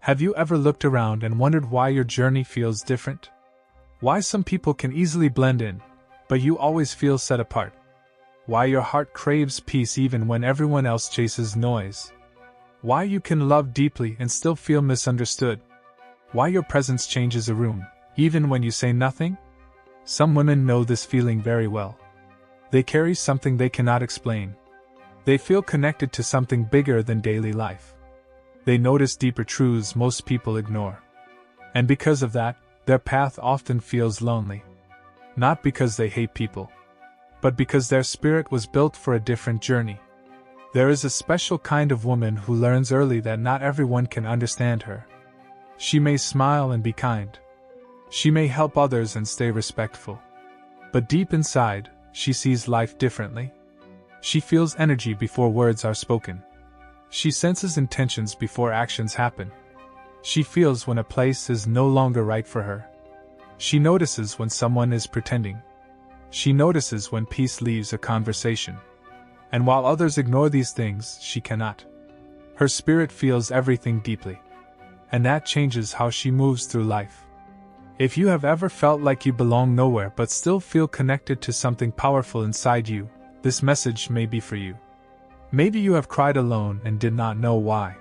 Have you ever looked around and wondered why your journey feels different? Why some people can easily blend in, but you always feel set apart? Why your heart craves peace even when everyone else chases noise? Why you can love deeply and still feel misunderstood? Why your presence changes a room, even when you say nothing? Some women know this feeling very well. They carry something they cannot explain. They feel connected to something bigger than daily life. They notice deeper truths most people ignore. And because of that, their path often feels lonely. Not because they hate people, but because their spirit was built for a different journey. There is a special kind of woman who learns early that not everyone can understand her. She may smile and be kind. She may help others and stay respectful. But deep inside, she sees life differently. She feels energy before words are spoken. She senses intentions before actions happen. She feels when a place is no longer right for her. She notices when someone is pretending. She notices when peace leaves a conversation. And while others ignore these things, she cannot. Her spirit feels everything deeply. And that changes how she moves through life. If you have ever felt like you belong nowhere but still feel connected to something powerful inside you, this message may be for you. Maybe you have cried alone and did not know why.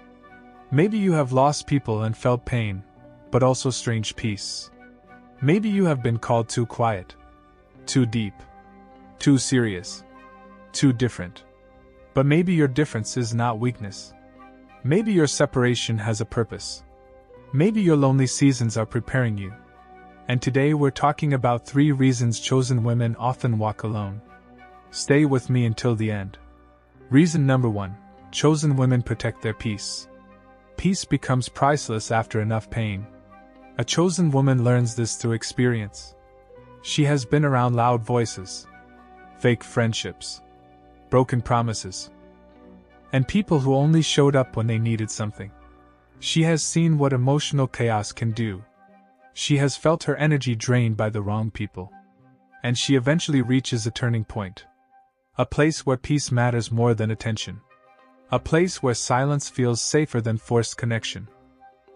Maybe you have lost people and felt pain, but also strange peace. Maybe you have been called too quiet, too deep, too serious, too different. But maybe your difference is not weakness. Maybe your separation has a purpose. Maybe your lonely seasons are preparing you. And today we're talking about 3 reasons chosen women often walk alone. Stay with me until the end. Reason number 1. Chosen women protect their peace. Peace becomes priceless after enough pain. A chosen woman learns this through experience. She has been around loud voices, fake friendships, broken promises, and people who only showed up when they needed something. She has seen what emotional chaos can do. She has felt her energy drained by the wrong people. And she eventually reaches a turning point. A place where peace matters more than attention. A place where silence feels safer than forced connection.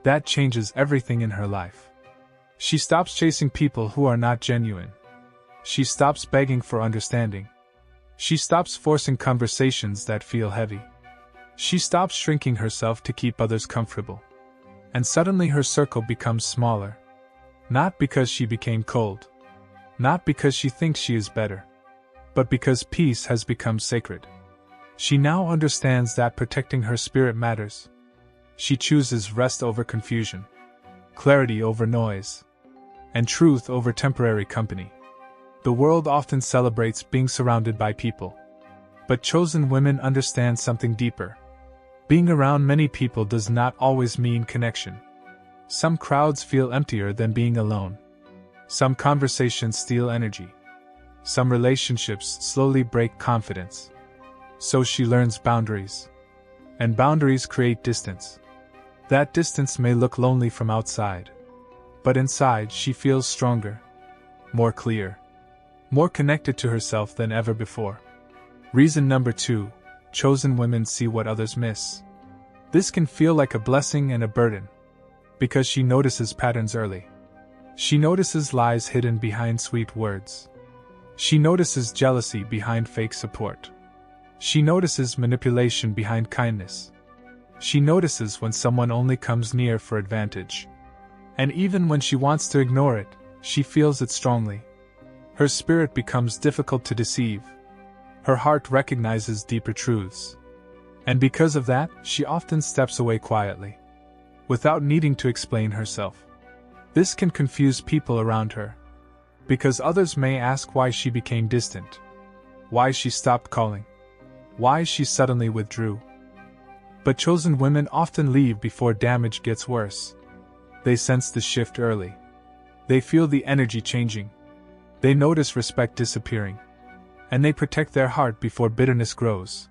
That changes everything in her life. She stops chasing people who are not genuine. She stops begging for understanding. She stops forcing conversations that feel heavy. She stops shrinking herself to keep others comfortable. And suddenly her circle becomes smaller. Not because she became cold. Not because she thinks she is better. But because peace has become sacred. She now understands that protecting her spirit matters. She chooses rest over confusion, clarity over noise, and truth over temporary company. The world often celebrates being surrounded by people. But chosen women understand something deeper. Being around many people does not always mean connection. Some crowds feel emptier than being alone. Some conversations steal energy. Some relationships slowly break confidence. So she learns boundaries. And boundaries create distance. That distance may look lonely from outside. But inside she feels stronger, more clear, more connected to herself than ever before. Reason number 2. Chosen women see what others miss. This can feel like a blessing and a burden. Because she notices patterns early. She notices lies hidden behind sweet words. She notices jealousy behind fake support. She notices manipulation behind kindness. She notices when someone only comes near for advantage. And even when she wants to ignore it, she feels it strongly. Her spirit becomes difficult to deceive. Her heart recognizes deeper truths. And because of that, she often steps away quietly, without needing to explain herself. This can confuse people around her. Because others may ask why she became distant, why she stopped calling, why she suddenly withdrew. But chosen women often leave before damage gets worse. They sense the shift early. They feel the energy changing. They notice respect disappearing. And they protect their heart before bitterness grows.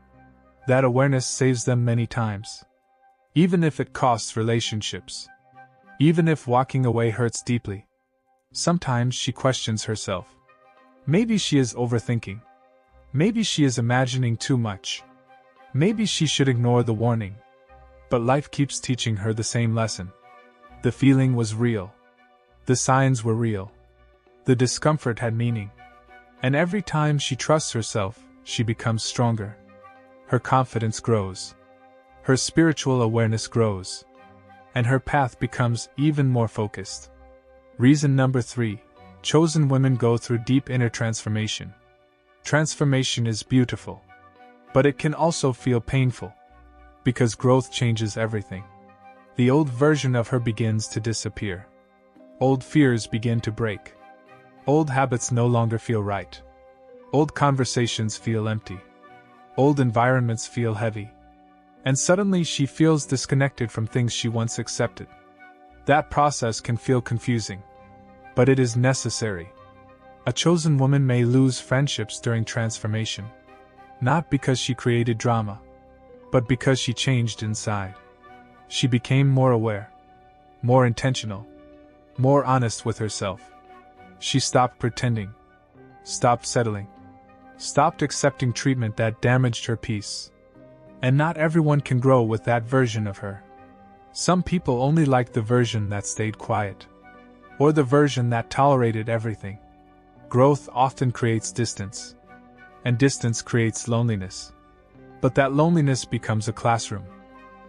That awareness saves them many times. Even if it costs relationships. Even if walking away hurts deeply. Sometimes she questions herself. Maybe she is overthinking. Maybe she is imagining too much. Maybe she should ignore the warning. But life keeps teaching her the same lesson. The feeling was real. The signs were real. The discomfort had meaning. And every time she trusts herself, she becomes stronger. Her confidence grows. Her spiritual awareness grows. And her path becomes even more focused. Reason number 3. Chosen women go through deep inner transformation. Transformation is beautiful. But it can also feel painful. Because growth changes everything. The old version of her begins to disappear. Old fears begin to break. Old habits no longer feel right. Old conversations feel empty. Old environments feel heavy. And suddenly she feels disconnected from things she once accepted. That process can feel confusing. But it is necessary. A chosen woman may lose friendships during transformation. Not because she created drama, but because she changed inside. She became more aware, more intentional, more honest with herself. She stopped pretending, stopped settling, stopped accepting treatment that damaged her peace. And not everyone can grow with that version of her. Some people only like the version that stayed quiet, or the version that tolerated everything. Growth often creates distance, and distance creates loneliness. But that loneliness becomes a classroom.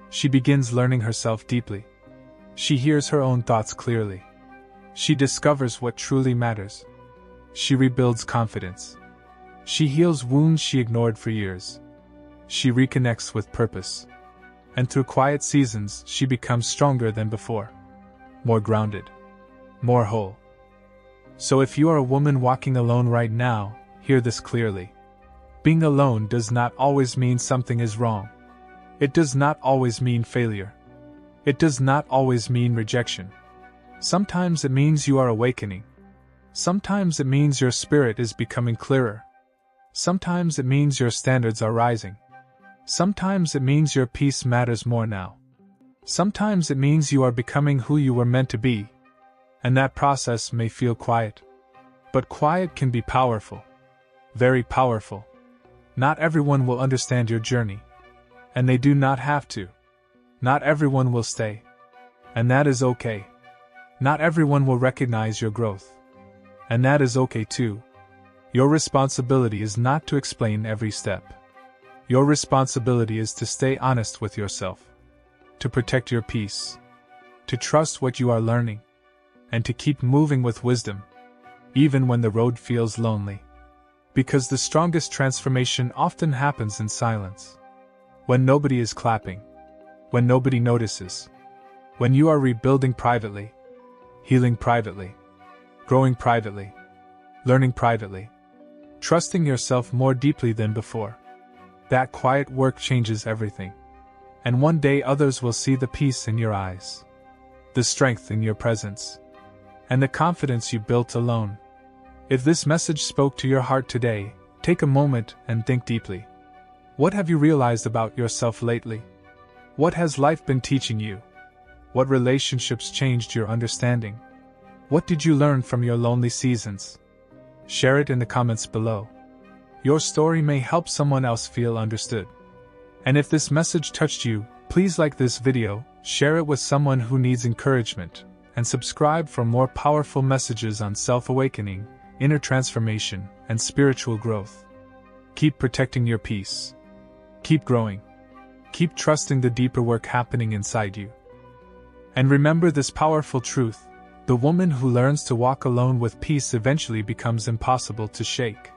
She begins learning herself deeply. She hears her own thoughts clearly. She discovers what truly matters. She rebuilds confidence. She heals wounds she ignored for years. She reconnects with purpose. And through quiet seasons, she becomes stronger than before. More grounded. More whole. So if you are a woman walking alone right now, hear this clearly. Being alone does not always mean something is wrong. It does not always mean failure. It does not always mean rejection. Sometimes it means you are awakening. Sometimes it means your spirit is becoming clearer. Sometimes it means your standards are rising. Sometimes it means your peace matters more now. Sometimes it means you are becoming who you were meant to be. And that process may feel quiet. But quiet can be powerful. Very powerful. Not everyone will understand your journey. And they do not have to. Not everyone will stay. And that is okay. Not everyone will recognize your growth. And that is okay too. Your responsibility is not to explain every step. Your responsibility is to stay honest with yourself. To protect your peace. To trust what you are learning. And to keep moving with wisdom. Even when the road feels lonely. Because the strongest transformation often happens in silence. When nobody is clapping. When nobody notices. When you are rebuilding privately. Healing privately. Growing privately. Learning privately. Trusting yourself more deeply than before. That quiet work changes everything. And one day others will see the peace in your eyes. The strength in your presence. And the confidence you built alone. If this message spoke to your heart today, take a moment and think deeply. What have you realized about yourself lately? What has life been teaching you? What relationships changed your understanding? What did you learn from your lonely seasons? Share it in the comments below. Your story may help someone else feel understood. And if this message touched you, please like this video, share it with someone who needs encouragement, and subscribe for more powerful messages on self-awakening, inner transformation, and spiritual growth. Keep protecting your peace. Keep growing. Keep trusting the deeper work happening inside you. And remember this powerful truth: the woman who learns to walk alone with peace eventually becomes impossible to shake.